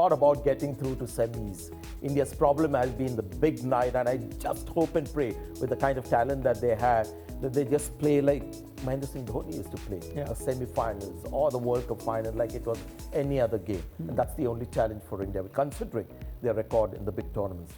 Not about getting through to semis. India's problem has been the big night, and I just hope and pray with the kind of talent that they have that they just play like Mahendra Singh Dhoni used to play, a semi-finals or the World Cup final like it was any other game. And that's the only challenge for India, considering their record in the big tournaments.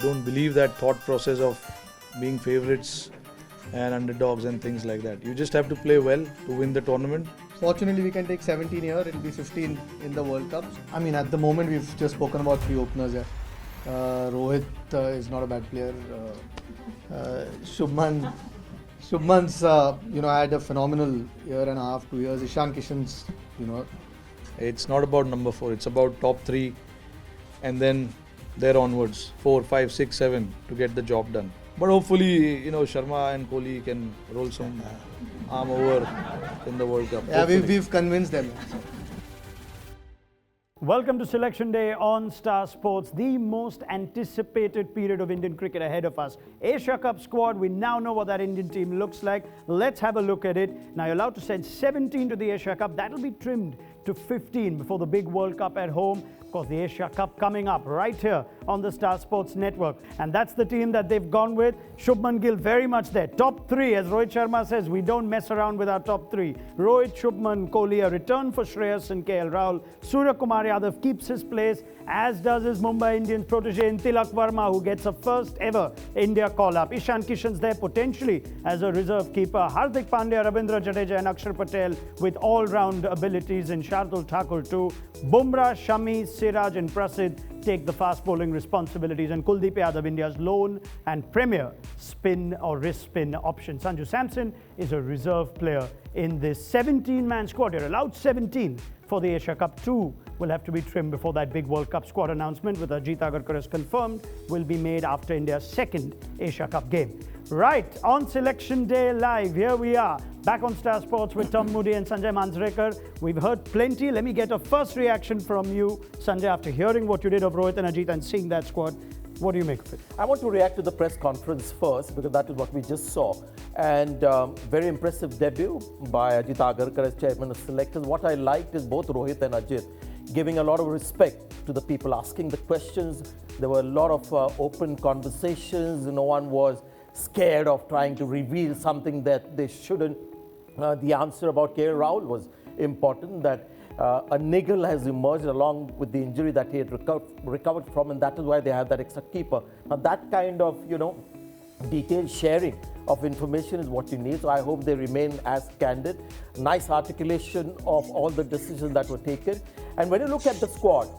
Don't believe that thought process of being favourites and underdogs and things like that. You just have to play well to win the tournament. Fortunately, we can take 17 here. It'll be 15 in the World Cups. I mean, at the moment, we've just spoken about 3 openers here. Rohit is not a bad player. Shubman's, had a phenomenal year and a half, 2 years. Ishan Kishan's, It's not about number 4. It's about top 3 and then there onwards, 4, 5, 6, 7 to get the job done. But hopefully, Sharma and Kohli can roll some arm over in the World Cup. Yeah, we've convinced them. Welcome to Selection Day on Star Sports, the most anticipated period of Indian cricket ahead of us. Asia Cup squad, we now know what that Indian team looks like. Let's have a look at it. Now, you're allowed to send 17 to the Asia Cup. That'll be trimmed to 15 before the big World Cup at home. Of course, the Asia Cup coming up right here on the Star Sports Network. And that's the team that they've gone with. Shubman Gill very much there. Top 3, as Rohit Sharma says, we don't mess around with our top 3. Rohit, Shubman, Kohli, a return for Shreyas and KL Rahul. Surya Kumar Yadav keeps his place, as does his Mumbai Indians protege in Tilak Varma, who gets a first ever India call-up. Ishan Kishan's there potentially as a reserve keeper. Hardik Pandya, Ravindra Jadeja and Akshar Patel with all-round abilities, and Shardul Thakur too. Bumrah, Shami, Siraj and Prasidh take the fast bowling responsibilities, and Kuldeep Yadav, India's lone and premier spin or wrist spin option. Sanju Samson is a reserve player in this 17-man squad. You're allowed 17 for the Asia Cup. 2 will have to be trimmed before that big World Cup squad announcement, with Ajit Agarkar as confirmed, will be made after India's second Asia Cup game. Right, on Selection Day Live, here we are, back on Star Sports with Tom Moody and Sanjay Manjrekar. We've heard plenty. Let me get a first reaction from you, Sanjay, after hearing what you did of Rohit and Ajit and seeing that squad. What do you make of it? I want to react to the press conference first, because that is what we just saw. And very impressive debut by Ajit Agarkar as chairman of selectors. What I liked is both Rohit and Ajit giving a lot of respect to the people asking the questions. There were a lot of open conversations. No one was scared of trying to reveal something that they shouldn't. The answer about KL Rahul was important, that a niggle has emerged along with the injury that he had recovered from, and that is why they have that extra keeper. Now that kind of, detailed sharing of information is what you need. So I hope they remain as candid. Nice articulation of all the decisions that were taken. And when you look at the squad,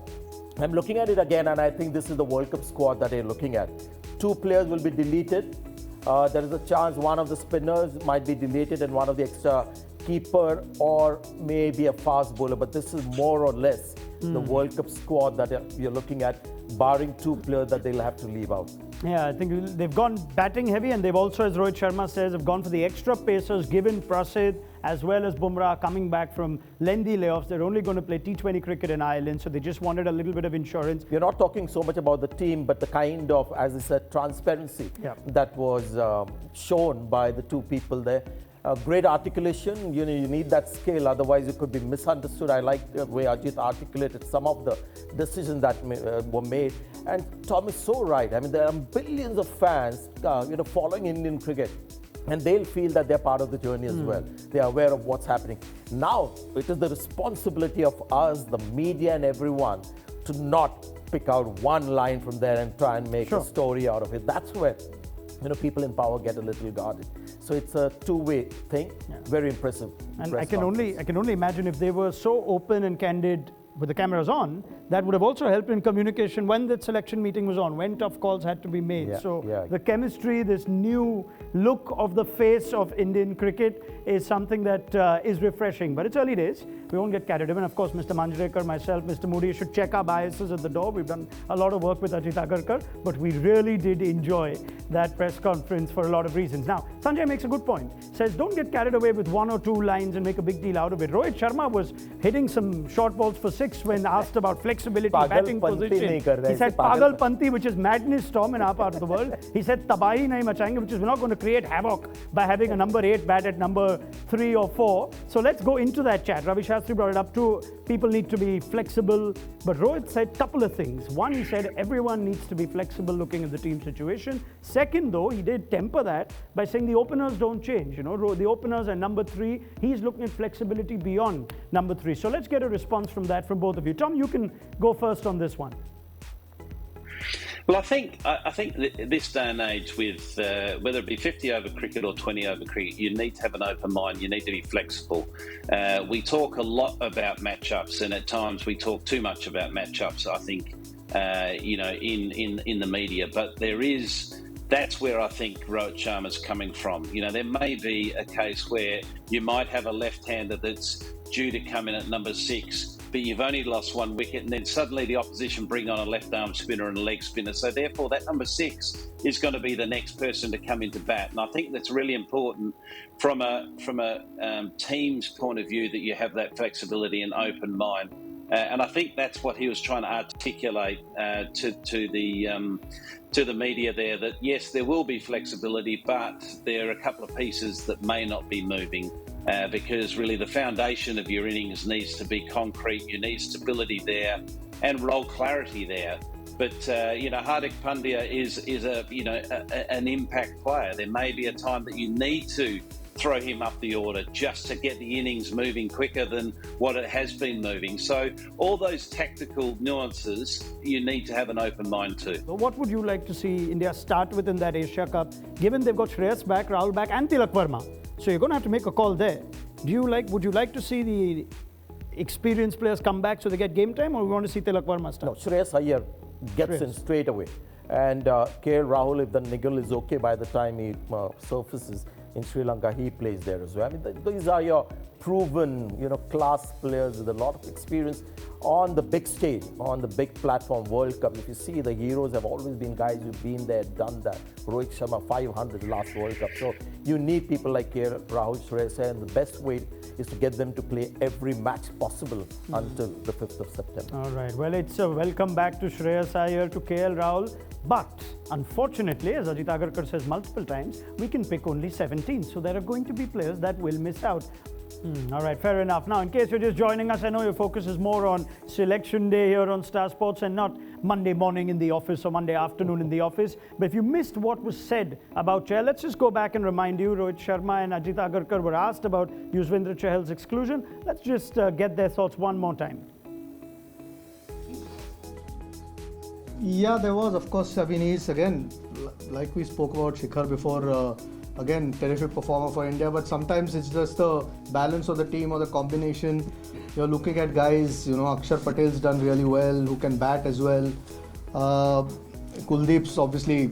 I'm looking at it again, and I think this is the World Cup squad that they're looking at. 2 players will be deleted. There is a chance one of the spinners might be deleted and one of the extra keeper or maybe a fast bowler, but this is more or less the World Cup squad that you're looking at, barring 2 players that they'll have to leave out. Yeah, I think they've gone batting heavy, and they've also, as Rohit Sharma says, have gone for the extra pacers, given Prasidh as well as Bumrah coming back from lengthy layoffs. They're only going to play T20 cricket in Ireland, so they just wanted a little bit of insurance. We're not talking so much about the team, but the kind of, as I said, transparency that was shown by the 2 people there. Great articulation. You need that skill, otherwise it could be misunderstood. I like the way Ajit articulated some of the decisions that were made. And Tom is so right. I mean, there are billions of fans, following Indian cricket, and they'll feel that they're part of the journey as well. They are aware of what's happening. Now, it is the responsibility of us, the media and everyone, to not pick out one line from there and try and make a story out of it. That's where people in power get a little guarded. So it's a two-way thing. Very impressive. And I can only imagine if they were so open and candid with the cameras on, that would have also helped in communication when the selection meeting was on, when tough calls had to be made. The chemistry, this new look of the face of Indian cricket is something that is refreshing. But it's early days. we won't get carried away. And of course, Mr. Manjrekar, myself, Mr. Moody should check our biases at the door. We've done a lot of work with Ajit Agarkar, but we really did enjoy that press conference for a lot of reasons. Now, Sanjay makes a good point. Says, don't get carried away with one or two lines and make a big deal out of it. Rohit Sharma was hitting some short balls for 6 when asked about flexibility, batting position. He said, Pagal Panti, which is madness, Tom, in our part of the world. He said, Tabahi nahi machayenge, which is we're not going to create havoc by having a number 8 bat at number 3 or 4. So let's go into that chat. Ravi Shastri brought it up too. People need to be flexible. But Rohit said a couple of things. One, he said everyone needs to be flexible looking at the team situation. Second, though, he did temper that by saying the openers don't change. You know, the openers are number 3. He's looking at flexibility beyond number 3. So let's get a response from that from both of you. Tom, you can go first on this one. Well, I think this day and age, with whether it be 50 over cricket or 20 over cricket, you need to have an open mind. You need to be flexible. We talk a lot about matchups, and at times we talk too much about matchups. I think in the media, but that's where I think Rohit Sharma's coming from. You know, there may be a case where you might have a left-hander that's due to come in at number 6, but you've only lost 1 wicket, and then suddenly the opposition bring on a left-arm spinner and a leg spinner. So therefore, that number 6 is going to be the next person to come into bat. And I think that's really important from a team's point of view, that you have that flexibility and open mind. And I think that's what he was trying to articulate to the media there, that yes, there will be flexibility, but there are a couple of pieces that may not be moving. Because really the foundation of your innings needs to be concrete. You need stability there and role clarity there. But Hardik Pandya is an impact player. There may be a time that you need to throw him up the order just to get the innings moving quicker than what it has been moving. So all those tactical nuances, you need to have an open mind to. So what would you like to see India start with in that Asia Cup, given they've got Shreyas back, Rahul back and Tilak Varma? So you're going to have to make a call there. Would you like to see the experienced players come back so they get game time, or we want to see Tilak Varma start? No, Shreyas Iyer gets in straight away. And KL Rahul, if the niggle is okay by the time he surfaces in Sri Lanka, he plays there as well. I mean, these are your proven, class players with a lot of experience on the big stage, on the big platform, World Cup. If you see, the heroes have always been guys who've been there, done that. Rohit Sharma, 500 last World Cup. So you need people like KL Rahul, Shreyas, and the best way is to get them to play every match possible until the 5th of September. All right. Well, it's a welcome back to Shreyas Iyer, to KL Rahul. But unfortunately, as Ajit Agarkar says multiple times, we can pick only 17. So there are going to be players that will miss out. All right, fair enough. Now, in case you're just joining us, I know your focus is more on selection day here on Star Sports and not Monday morning in the office or Monday afternoon in the office. But if you missed what was said about Chahal, let's just go back and remind you. Rohit Sharma and Ajit Agarkar were asked about Yuzvendra Chahal's exclusion. Let's just get their thoughts one more time. Yeah, there was, of course. I mean, he's again, like we spoke about Shikhar before, again, terrific performer for India, but sometimes it's just the balance of the team or the combination. You're looking at guys, Akshar Patel's done really well, who can bat as well. Kuldeep's obviously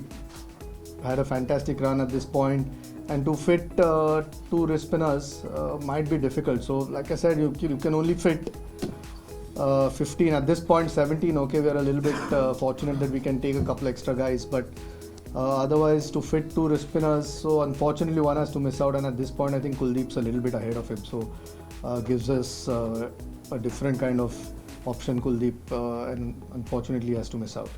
had a fantastic run at this point, and to fit 2 wrist spinners might be difficult. So, like I said, you can only fit 15 at this point. 17, okay, we're a little bit fortunate that we can take a couple extra guys, but otherwise to fit 2 wrist spinners, so unfortunately one has to miss out, and at this point I think Kuldeep's a little bit ahead of him, so gives us a different kind of option, Kuldeep, and unfortunately has to miss out.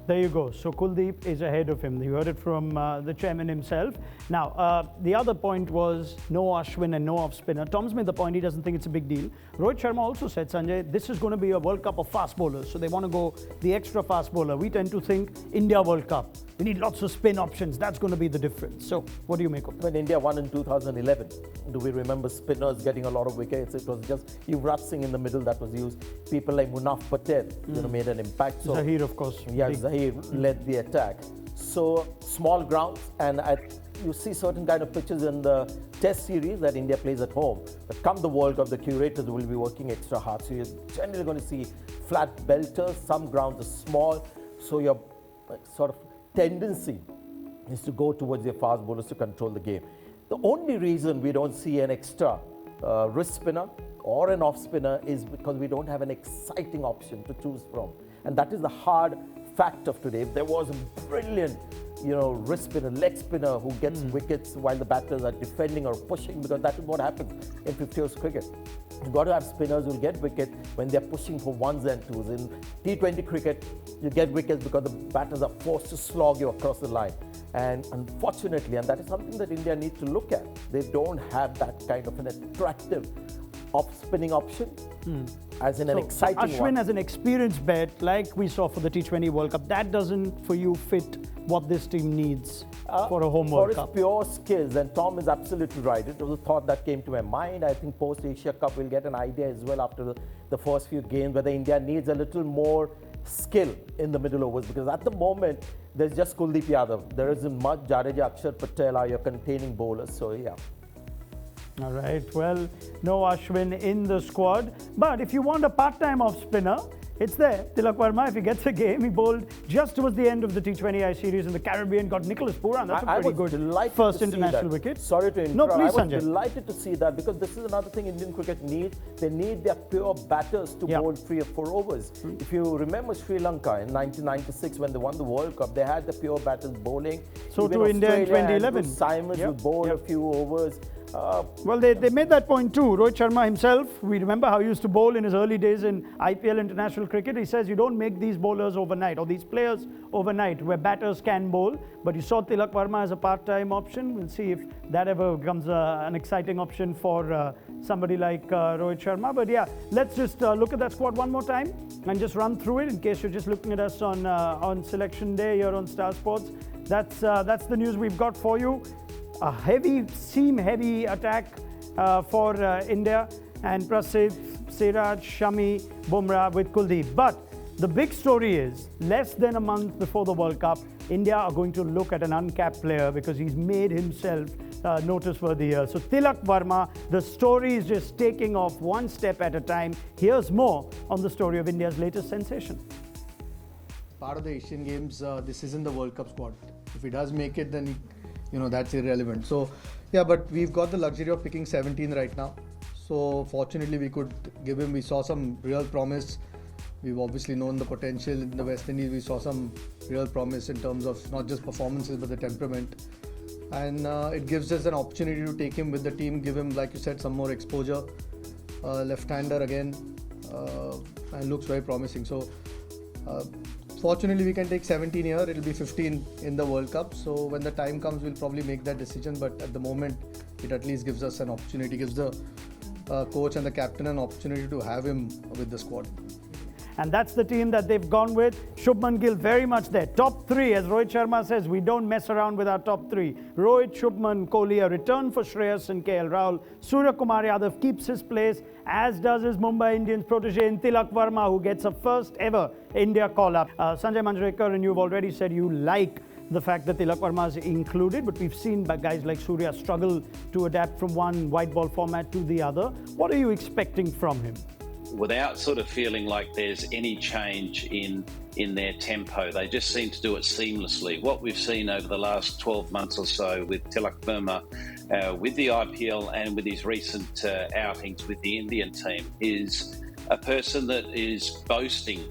There you go. So Kuldeep is ahead of him. You heard it from the chairman himself. Now, the other point was no Ashwin and no off spinner. Tom's made the point he doesn't think it's a big deal. Rohit Sharma also said, Sanjay, this is going to be a World Cup of fast bowlers. So they want to go the extra fast bowler. We tend to think India World Cup. We need lots of spin options. That's going to be the difference. So what do you make of it? When India won in 2011, do we remember spinners getting a lot of wickets? It was just Yuvraj Singh in the middle that was used. People like Munaf Patel, made an impact. So Zahir, of course. Yeah, Zahir led the attack. So small grounds, and you see certain kind of pitches in the Test series that India plays at home. But come the World Cup, the curators will be working extra hard. So you're generally going to see flat belters. Some grounds are small. So your sort of tendency is to go towards your fast bowlers to control the game. The only reason we don't see an extra wrist spinner or an off spinner is because we don't have an exciting option to choose from. And that is the hard fact of today. If there was a brilliant, wrist spinner, leg spinner who gets wickets while the batters are defending or pushing, because that is what happens in 50 overs cricket. You've got to have spinners who will get wicket when they're pushing for ones and twos. In T20 cricket, you get wickets because the batters are forced to slog you across the line. And unfortunately, and that is something that India needs to look at, they don't have that kind of an attractive off-spinning option, as in an exciting Ashwin one. as an experienced bet, like we saw for the T20 World Cup, that doesn't, for you, fit what this team needs for a home World Cup. For its pure skills, and Tom is absolutely right. It was a thought that came to my mind. I think post-Asia Cup we'll get an idea as well after the first few games whether India needs a little more skill in the middle overs, because at the moment there's just Kuldeep Yadav. There isn't much. Jadeja, Akshar Patel are your containing bowlers, so yeah. All right, well, no Ashwin in the squad. But if you want a part-time off-spinner, it's there. Tilak Varma, if he gets a game, he bowled just towards the end of the T20I series in the Caribbean, got Nicholas Pooran. That's a pretty good first international wicket. Sorry to interrupt. No, please, I was Sanjay. delighted to see that, because this is another thing Indian cricket needs. They need their pure batters to bowl 3 or 4 overs. If you remember Sri Lanka in 1996 when they won the World Cup, they had the pure batters bowling. So Even to India in Australia, 2011. Simons will bowl a few overs. Well, they made that point too. Rohit Sharma himself, we remember how he used to bowl in his early days in IPL international cricket. He says you don't make these bowlers overnight, or these players overnight, where batters can bowl. But you saw Tilak Varma as a part-time option. We'll see if that ever becomes an exciting option for somebody like Rohit Sharma. But yeah, let's just look at that squad one more time and just run through it in case you're just looking at us on selection day here on Star Sports. That's the news we've got for you. A seam-heavy attack for India, and Prasidh, Siraj, Shami, Bumrah with Kuldeep. But the big story is, less than a month before the World Cup, India are going to look at an uncapped player because he's made himself noticeworthy here. So Tilak Varma, the story is just taking off one step at a time. Here's more on the story of India's latest sensation. Part of the Asian Games, this isn't the World Cup squad. If he does make it, then that's irrelevant. So yeah, but we've got the luxury of picking 17 right now. So fortunately we could give him, we saw some real promise. We've obviously known the potential in the West Indies. We saw some real promise in terms of not just performances but the temperament. And it gives us an opportunity to take him with the team, give him, like you said, some more exposure. Left-hander again, and looks very promising. So fortunately, we can take 17 here. It'll be 15 in the World Cup. So when the time comes, we'll probably make that decision. But at the moment, it at least gives us an opportunity, gives the coach and the captain an opportunity to have him with the squad. And that's the team that they've gone with. Shubman Gill very much there. Top 3, as Rohit Sharma says, we don't mess around with our top 3. Rohit, Shubman, Kohli, a return for Shreyas and KL Rahul. Surya Kumar Yadav keeps his place, as does his Mumbai Indians protege in Tilak Varma, who gets a first ever India call-up. Sanjay Manjrekar, and you've already said you like the fact that Tilak Varma is included, but we've seen guys like Surya struggle to adapt from one white ball format to the other. What are you expecting from him? Without sort of feeling like there's any change in their tempo. They just seem to do it seamlessly. What we've seen over the last 12 months or so with Tilak Varma, with the IPL and with his recent outings with the Indian team, is a person that is boasting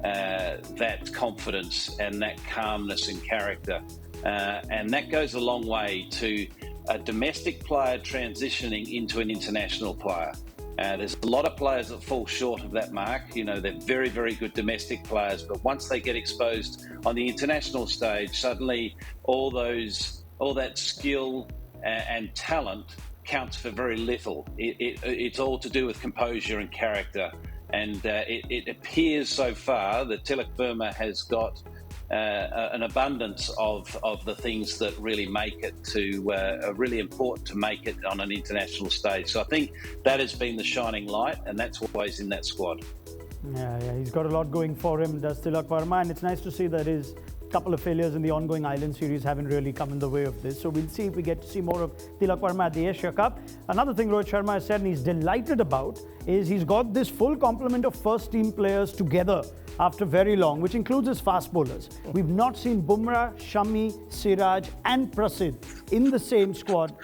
that confidence and that calmness and character. And that goes a long way to a domestic player transitioning into an international player. There's a lot of players that fall short of that mark. They're very, very good domestic players, but once they get exposed on the international stage, suddenly all that skill and talent counts for very little. It's all to do with composure and character. And it appears so far that Tilak Varma has got an abundance of the things that really make it are really important to make it on an international stage. So I think that has been the shining light, and that's why he's in that squad. Yeah, he's got a lot going for him, does Tilak Varma, and it's nice to see that his couple of failures in the ongoing Island series haven't really come in the way of this. So we'll see if we get to see more of Tilak Varma at the Asia Cup. Another thing Rohit Sharma has said and he's delighted about is he's got this full complement of first team players together after very long, which includes his fast bowlers. We've not seen Bumrah, Shami, Siraj and Prasidh in the same squad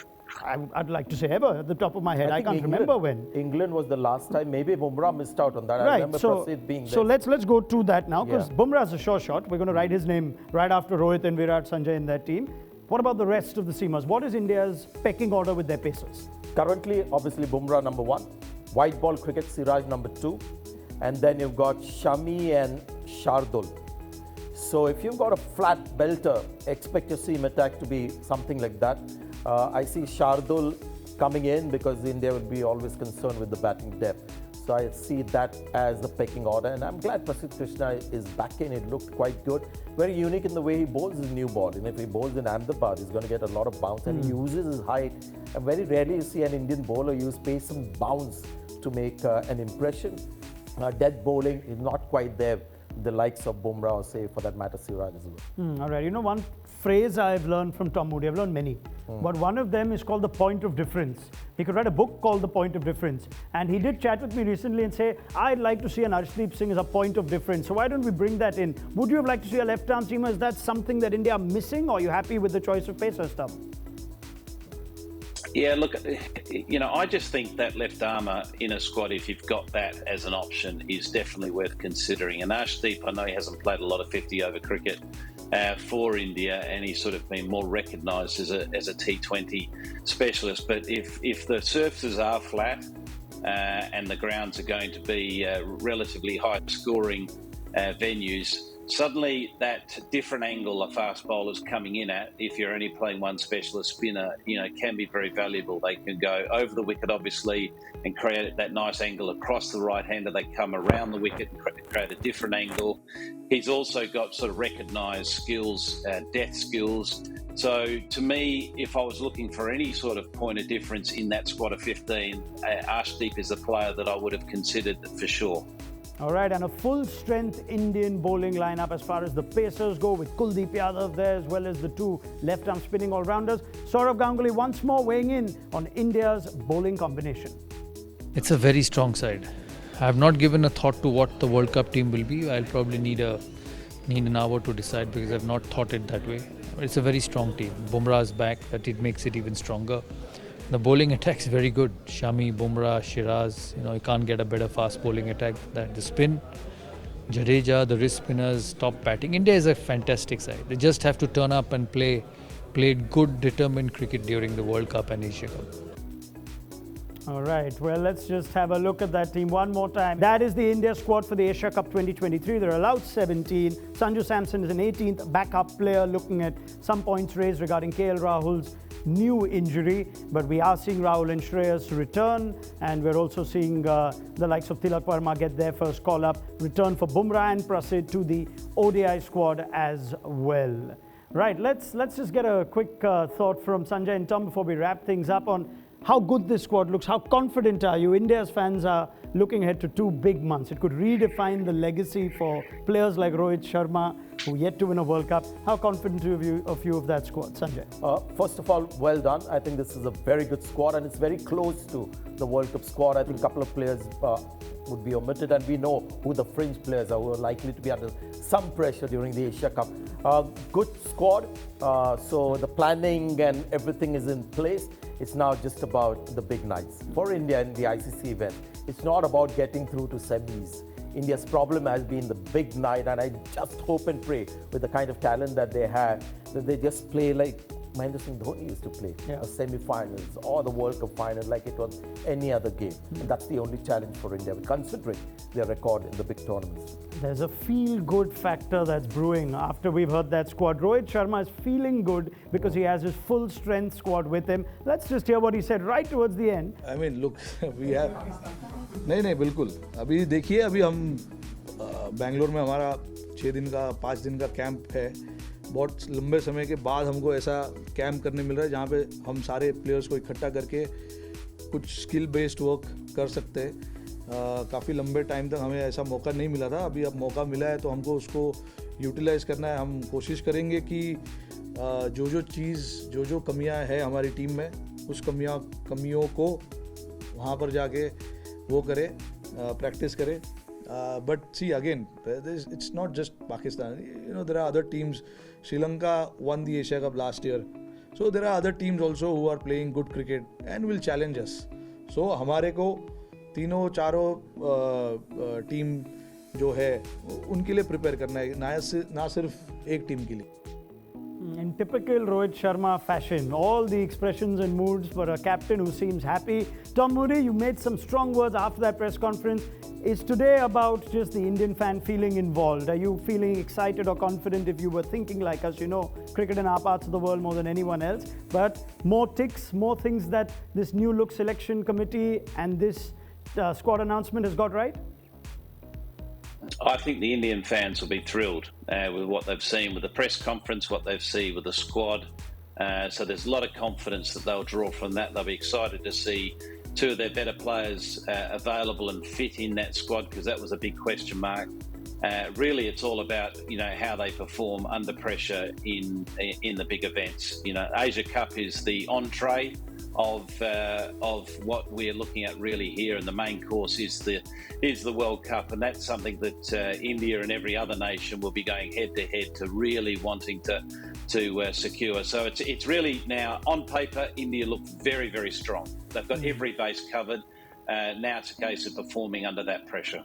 I'd like to say ever at the top of my head. I can't remember when. England was the last time. Maybe Bumrah missed out on that. I remember Prasid being there. So let's go to that now, because Bumrah's a sure shot. We're going to write his name right after Rohit and Virat, Sanjay in that team. What about the rest of the seamers? What is India's pecking order with their pacers? Currently, obviously, Bumrah number 1. White ball cricket, Siraj number 2. And then you've got Shami and Shardul. So if you've got a flat belter, expect your seam attack to be something like that. I see Shardul coming in because India will be always concerned with the batting depth. So I see that as the pecking order. And I'm glad Prasidh Krishna is back in. It looked quite good. Very unique in the way he bowls his new ball. And if he bowls in Ahmedabad, he's going to get a lot of bounce. And he uses his height. And very rarely you see an Indian bowler use pace and bounce to make an impression. Dead bowling is not quite there. The likes of Bumrah or say, for that matter, Siraj as well. All right. You know, one phrase I've learned from Tom Moody, I've learned many, but one of them is called the point of difference. He could write a book called The Point of Difference. And he did chat with me recently and say, I'd like to see an Arshdeep Singh as a point of difference. So why don't we bring that in? Would you have liked to see a left-arm seamer? Is that something that India are missing, or are you happy with the choice of pacer stuff? Yeah, look, you know, I just think that left armour in a squad, if you've got that as an option, is definitely worth considering. And Arshdeep, I know he hasn't played a lot of 50-over cricket for India, and he's sort of been more recognised as a T20 specialist. But if the surfaces are flat and the grounds are going to be relatively high-scoring venues, suddenly that different angle a fast bowler's coming in at, if you're only playing one specialist spinner, you know, can be very valuable. They can go over the wicket, obviously, and create that nice angle across the right-hander. They come around the wicket and create a different angle. He's also got sort of recognised skills, death skills. So to me, if I was looking for any sort of point of difference in that squad of 15, Arshdeep is a player that I would have considered for sure. All right, and a full-strength Indian bowling lineup as far as the pacers go, with Kuldeep Yadav there as well as the two left-arm spinning all-rounders. Saurav Ganguly once more weighing in on India's bowling combination. It's a very strong side. I have not given a thought to what the World Cup team will be. I'll probably need an hour to decide because I've not thought it that way. It's a very strong team. Bumrah is back, that it makes it even stronger. The bowling attack is very good. Shami, Bumrah, Shiraz, you can't get a better fast bowling attack than the spin. Jadeja, the wrist spinners, top batting. India is a fantastic side. They just have to turn up and played good, determined cricket during the World Cup and Asia Cup. All right, well, let's just have a look at that team one more time. That is the India squad for the Asia Cup 2023. They're allowed 17. Sanju Samson is an 18th backup player, looking at some points raised regarding KL Rahul's new injury, but we are seeing Rahul and Shreyas return, and we're also seeing the likes of Tilak Varma get their first call-up, return for Bumrah and Prasidh to the ODI squad as well. Right, let's just get a quick thought from Sanjay and Tom before we wrap things up on how good this squad looks. How confident are you? India's fans are looking ahead to 2 big months. It could redefine the legacy for players like Rohit Sharma, who yet to win a World Cup. How confident are you of that squad, Sanjay? First of all, well done. I think this is a very good squad, and it's very close to the World Cup squad. I think a couple of players would be omitted, and we know who the fringe players are who are likely to be under some pressure during the Asia Cup. Good squad, so the planning and everything is in place. It's now just about the big nights. For India in the ICC event, it's not about getting through to semis. India's problem has been the big night, and I just hope and pray with the kind of talent that they have, that they just play like Mahendra Singh Dhoni used to play, a semi-finals or the World Cup final like it was any other game. And that's the only challenge for India, considering their record in the big tournaments. There's a feel-good factor that's brewing after we've heard that squad. Rohit Sharma is feeling good because he has his full-strength squad with him. Let's just hear what he said right towards the end. I mean, look, we have... नहीं बिल्कुल अभी देखिए अभी हम बेंगलोर में हमारा 6 दिन का 5 दिन का कैंप है. बहुत लंबे समय के बाद हमको ऐसा कैंप करने मिल रहा है जहाँ पे हम सारे प्लेयर्स को इकट्ठा करके कुछ स्किल बेस्ड वर्क कर सकते हैं. काफ़ी लंबे टाइम तक हमें ऐसा मौका नहीं मिला था. अभी अब मौका मिला है तो हमको उसको यूटिलाइज़ करना है. हम कोशिश करेंगे कि जो कमियां है हमारी टीम में, उस कमियों को वहाँ पर जाके वो करें, प्रैक्टिस करें. But see, again, it's not just Pakistan. There are other teams. Sri Lanka won the Asia Cup last year. So there are other teams also who are playing good cricket and will challenge us. So हमारे को तीनों चारों team जो है उनके लिए prepare करना है, ना सिर्फ एक टीम के लिए. In typical Rohit Sharma fashion, all the expressions and moods for a captain who seems happy. Tom Moody, you made some strong words after that press conference. Is today about just the Indian fan feeling involved? Are you feeling excited or confident if you were thinking like us? You know, cricket in our parts of the world more than anyone else. But more ticks, more things that this new look selection committee and this squad announcement has got right? I think the Indian fans will be thrilled with what they've seen with the press conference, what they've seen with the squad. So there's a lot of confidence that they'll draw from that. They'll be excited to see two of their better players available and fit in that squad, because that was a big question mark. Really, it's all about how they perform under pressure in the big events. Asia Cup is the entree of what we're looking at really here, and the main course is the World Cup, and that's something that India and every other nation will be going head to head to, really wanting to secure. So it's really now on paper, India look very, very strong. They've got every base covered. Now it's a case of performing under that pressure.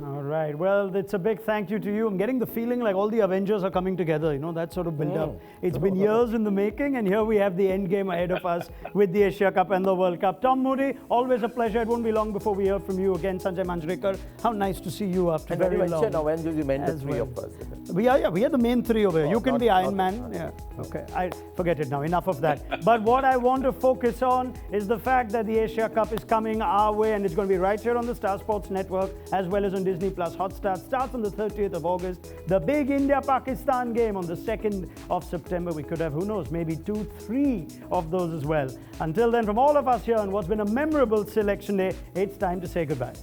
All right. Well, it's a big thank you to you. I'm getting the feeling like all the Avengers are coming together, that sort of build-up. It's been years in the making, and here we have the end game ahead of us with the Asia Cup and the World Cup. Tom Moody, always a pleasure. It won't be long before we hear from you again. Sanjay Manjrekar, how nice to see you after very long. Avengers, you meant the three well. of us. We are the main three over here. You can be Iron Man. Not. Yeah. Okay. I forget it now. Enough of that. But what I want to focus on is the fact that the Asia Cup is coming our way, and it's going to be right here on the Star Sports Network as well as on Disney Plus Hotstar. Starts on the 30th of August. The big India-Pakistan game on the 2nd of September. We could have, who knows, maybe 2-3 of those as well. Until then, from all of us here on what's been a memorable selection day, it's time to say goodbye.